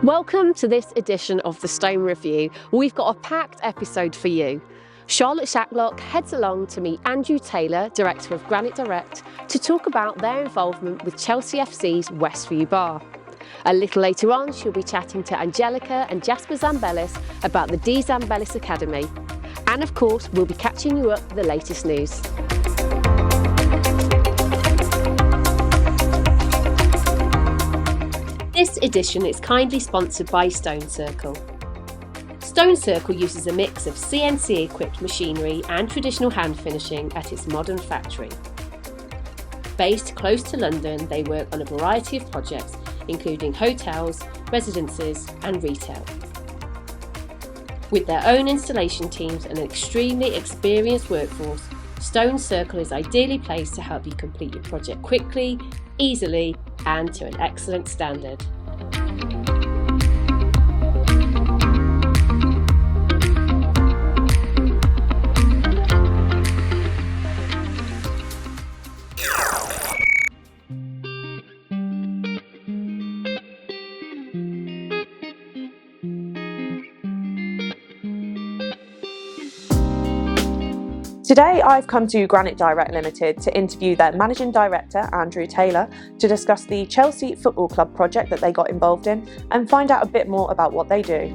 Welcome to this edition of the Stone Review. We've got a packed episode for you. Charlotte Shacklock heads along to meet Andrew Taylor, director of Granite Direct, to talk about their involvement with Chelsea FC's Westview bar. A little later on, she'll be chatting to Angelica and Jasper Zambelis about the DZambelis Academy. And of course, we'll be catching you up with the latest news. This edition is kindly sponsored by stoneCIRCLE. stoneCIRCLE uses a mix of CNC-equipped machinery and traditional hand finishing at its modern factory. Based close to London, they work on a variety of projects, including hotels, residences and retail. With their own installation teams and an extremely experienced workforce, stoneCIRCLE is ideally placed to help you complete your project quickly, easily and to an excellent standard. Today I've come to Granite Direct Limited to interview their Managing Director, Andrew Taylor, to discuss the Chelsea Football Club project that they got involved in and find out a bit more about what they do.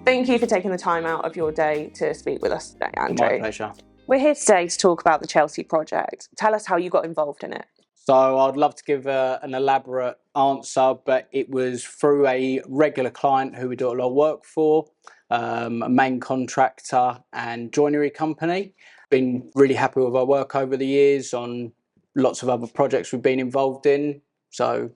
Thank you for taking the time out of your day to speak with us today, Andrew. My pleasure. We're here today to talk about the Chelsea project. Tell us how you got involved in it. So I'd love to give an elaborate answer, but it was through a regular client who we do a lot of work for, a main contractor and joinery company. Been really happy with our work over the years on lots of other projects we've been involved in, so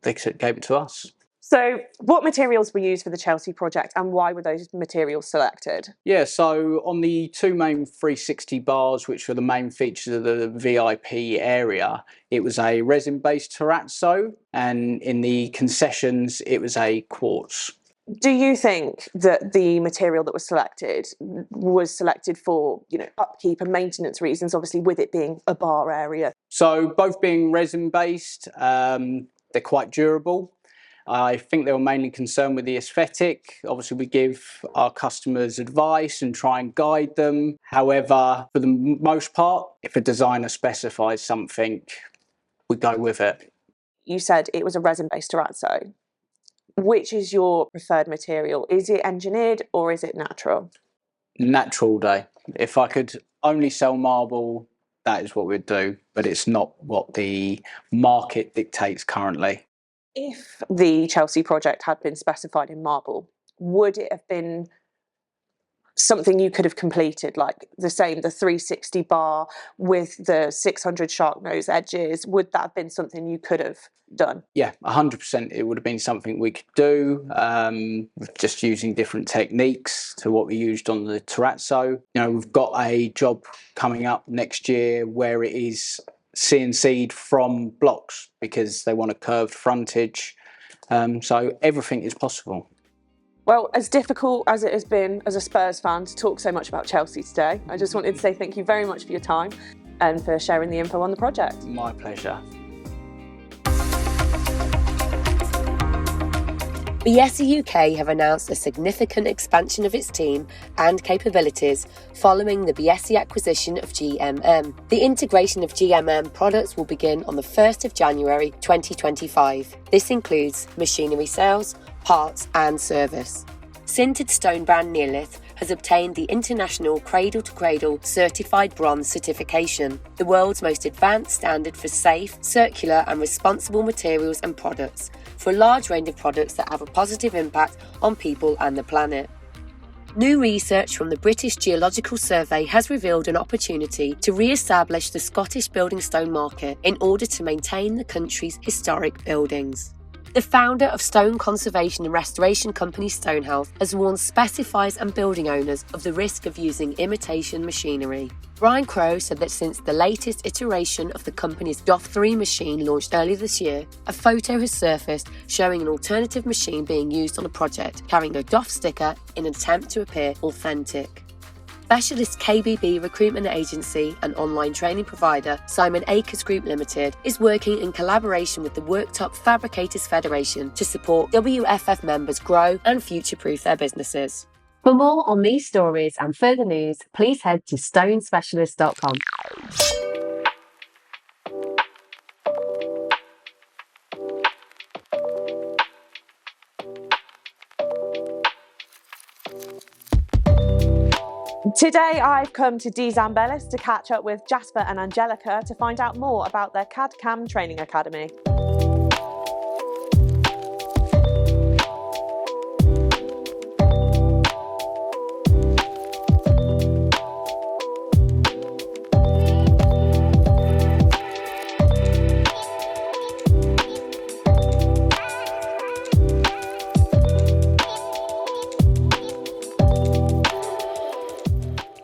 they gave it to us. So what materials were used for the Chelsea project and why were those materials selected? Yeah, so on the two main 360 bars, which were the main features of the VIP area, it was a resin-based terrazzo, and in the concessions, it was a quartz. Do you think that the material that was selected for, upkeep and maintenance reasons, obviously with it being a bar area? So both being resin-based, they're quite durable. I think they were mainly concerned with the aesthetic. Obviously, we give our customers advice and try and guide them. However, for the most part, if a designer specifies something, we go with it. You said it was a resin-based terrazzo. Which is your preferred material? Is it engineered or is it natural? Natural day. If I could only sell marble, that is what we'd do, but it's not what the market dictates currently. If the Chelsea project had been specified in marble, would it have been something you could have completed, like the 360 bar with the 600 shark nose edges? Would that have been something you could have done? Yeah, 100% it would have been something we could do, just using different techniques to what we used on the terrazzo. We've got a job coming up next year where it is CNC'd from blocks because they want a curved frontage, so everything is possible. Well, as difficult as it has been as a Spurs fan to talk so much about Chelsea today, I just wanted to say thank you very much for your time and for sharing the info on the project. My pleasure. Biesse UK have announced a significant expansion of its team and capabilities following the Biesse acquisition of GMM. The integration of GMM products will begin on the 1st of January 2025. This includes machinery sales, parts and service. Sintered stone brand Neolith has obtained the International Cradle to Cradle Certified Bronze certification, the world's most advanced standard for safe, circular and responsible materials and products, for a large range of products that have a positive impact on people and the planet. New research from the British Geological Survey has revealed an opportunity to re-establish the Scottish building stone market in order to maintain the country's historic buildings. The founder of stone conservation and restoration company Stonehealth has warned specifiers and building owners of the risk of using imitation machinery. Brian Crow said that since the latest iteration of the company's DOF3 machine launched earlier this year, a photo has surfaced showing an alternative machine being used on a project carrying a DOF sticker in an attempt to appear authentic. Specialist KBB recruitment agency and online training provider Simon Akers Group Limited is working in collaboration with the Worktop Fabricators Federation to support WFF members grow and future-proof their businesses. For more on these stories and further news, please head to stonespecialist.com. Today I've come to DZambelis to catch up with Jasper and Angelica to find out more about their CAD/CAM training academy.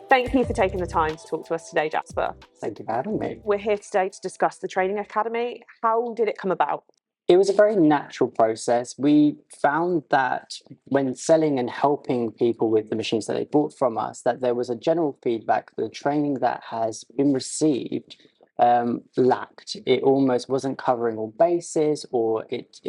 Thank you for taking the time to talk to us today, Jasper. Thank you for having me. We're here today to discuss the training academy. How did it come about? It was a very natural process. We found that when selling and helping people with the machines that they bought from us, that there was a general feedback that the training that has been received lacked. It almost wasn't covering all bases, or it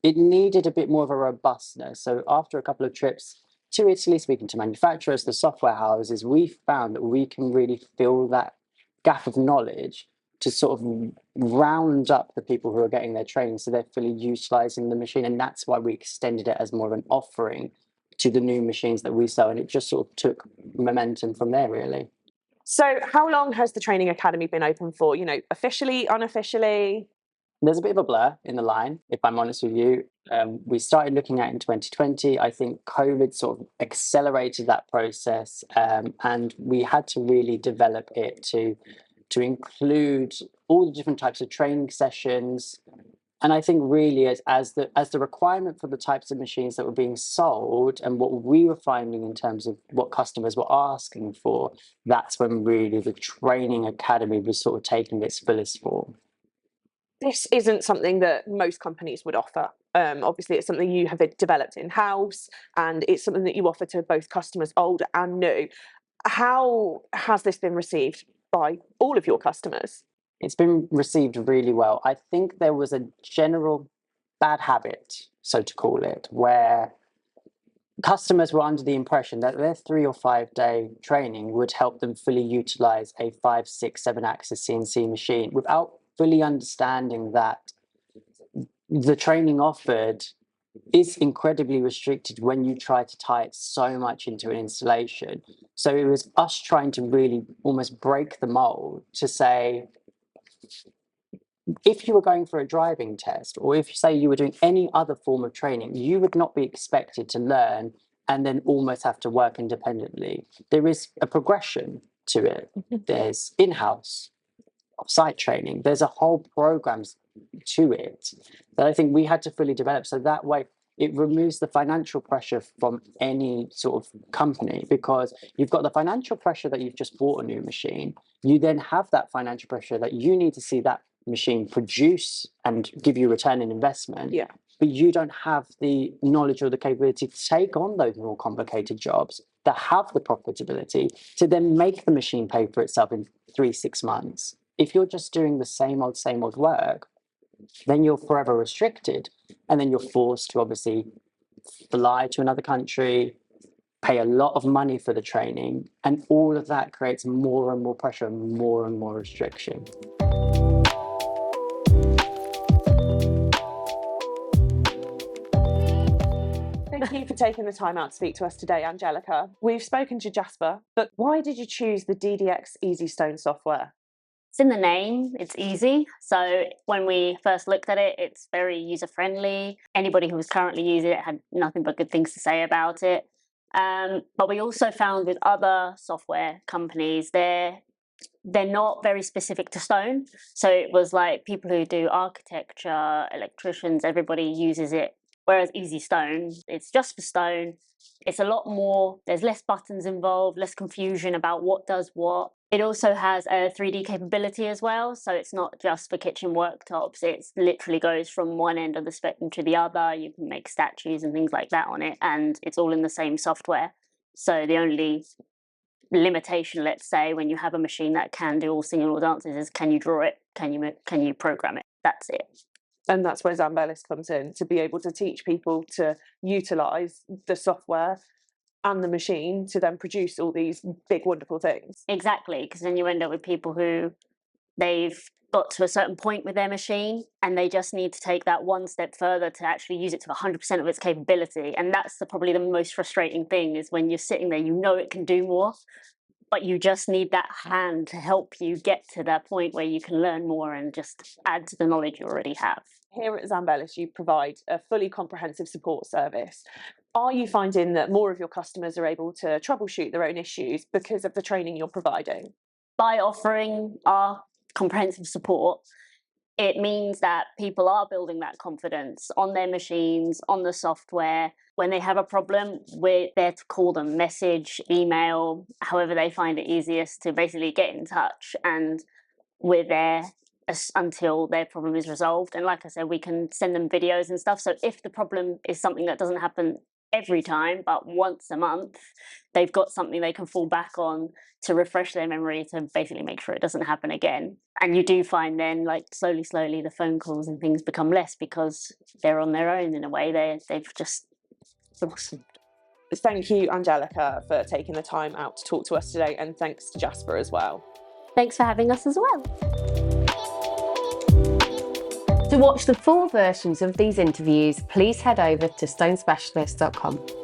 needed a bit more of a robustness. So after a couple of trips to Italy, speaking to manufacturers, the software houses, we found that we can really fill that gap of knowledge to sort of round up the people who are getting their training so they're fully utilizing the machine. And that's why we extended it as more of an offering to the new machines that we sell. And it just sort of took momentum from there, really. So how long has the training academy been open for? You know, officially, unofficially? There's a bit of a blur in the line, if I'm honest with you. We started looking at it in 2020. I think COVID sort of accelerated that process, and we had to really develop it to include all the different types of training sessions. And I think really as the requirement for the types of machines that were being sold and what we were finding in terms of what customers were asking for, that's when really the training academy was sort of taking its fullest form. This isn't something that most companies would offer. Obviously, it's something you have developed in-house, and it's something that you offer to both customers old and new. How has this been received by all of your customers? It's been received really well. I think there was a general bad habit, so to call it, where customers were under the impression that their 3 or 5 day training would help them fully utilize a 5, 6, 7 axis CNC machine without fully understanding that the training offered is incredibly restricted when you try to tie it so much into an installation. So it was us trying to really almost break the mold to say, if you were going for a driving test, or if you say you were doing any other form of training, you would not be expected to learn and then almost have to work independently. There is a progression to it. There's in-house, off-site training. There's a whole program to it that I think we had to fully develop. So that way it removes the financial pressure from any sort of company, because you've got the financial pressure that you've just bought a new machine. You then have that financial pressure that you need to see that machine produce and give you return in investment. Yeah. But you don't have the knowledge or the capability to take on those more complicated jobs that have the profitability to then make the machine pay for itself in 3-6 months. If you're just doing the same old work, then you're forever restricted. And then you're forced to obviously fly to another country, pay a lot of money for the training. And all of that creates more and more pressure, more and more restriction. Thank you for taking the time out to speak to us today, Angelica. We've spoken to Jasper, but why did you choose the DDX Easy Stone software? It's in the name, it's easy. So when we first looked at it, it's very user-friendly. Anybody who was currently using it had nothing but good things to say about it. But we also found with other software companies, they're they're not very specific to stone. So it was like people who do architecture, electricians, everybody uses it. Whereas Easy Stone, it's just for stone. It's a lot more, there's less buttons involved, less confusion about what does what. It also has a 3D capability as well. So it's not just for kitchen worktops. It literally goes from one end of the spectrum to the other. You can make statues and things like that on it. And it's all in the same software. So the only limitation, let's say, when you have a machine that can do all singing, all dances, is can you draw it? Can you program it? That's it. And that's where Zambelis comes in, to be able to teach people to utilise the software and the machine to then produce all these big, wonderful things. Exactly, because then you end up with people who they've got to a certain point with their machine and they just need to take that one step further to actually use it to 100% of its capability. And that's probably the most frustrating thing, is when you're sitting there, you know it can do more, but you just need that hand to help you get to that point where you can learn more and just add to the knowledge you already have. Here at Zambelis, you provide a fully comprehensive support service. Are you finding that more of your customers are able to troubleshoot their own issues because of the training you're providing? By offering our comprehensive support, it means that people are building that confidence on their machines, on the software. When they have a problem, we're there to call them, message, email, however they find it easiest to basically get in touch. And we're there until their problem is resolved. And like I said, we can send them videos and stuff. So if the problem is something that doesn't happen every time, but once a month, they've got something they can fall back on to refresh their memory, to basically make sure it doesn't happen again. And you do find then, like, slowly the phone calls and things become less because they're on their own in a way. They've just blossomed. Thank you, Angelica, for taking the time out to talk to us today, and thanks to Jasper as well. Thanks for having us as well. To watch the full versions of these interviews, please head over to stonespecialist.com.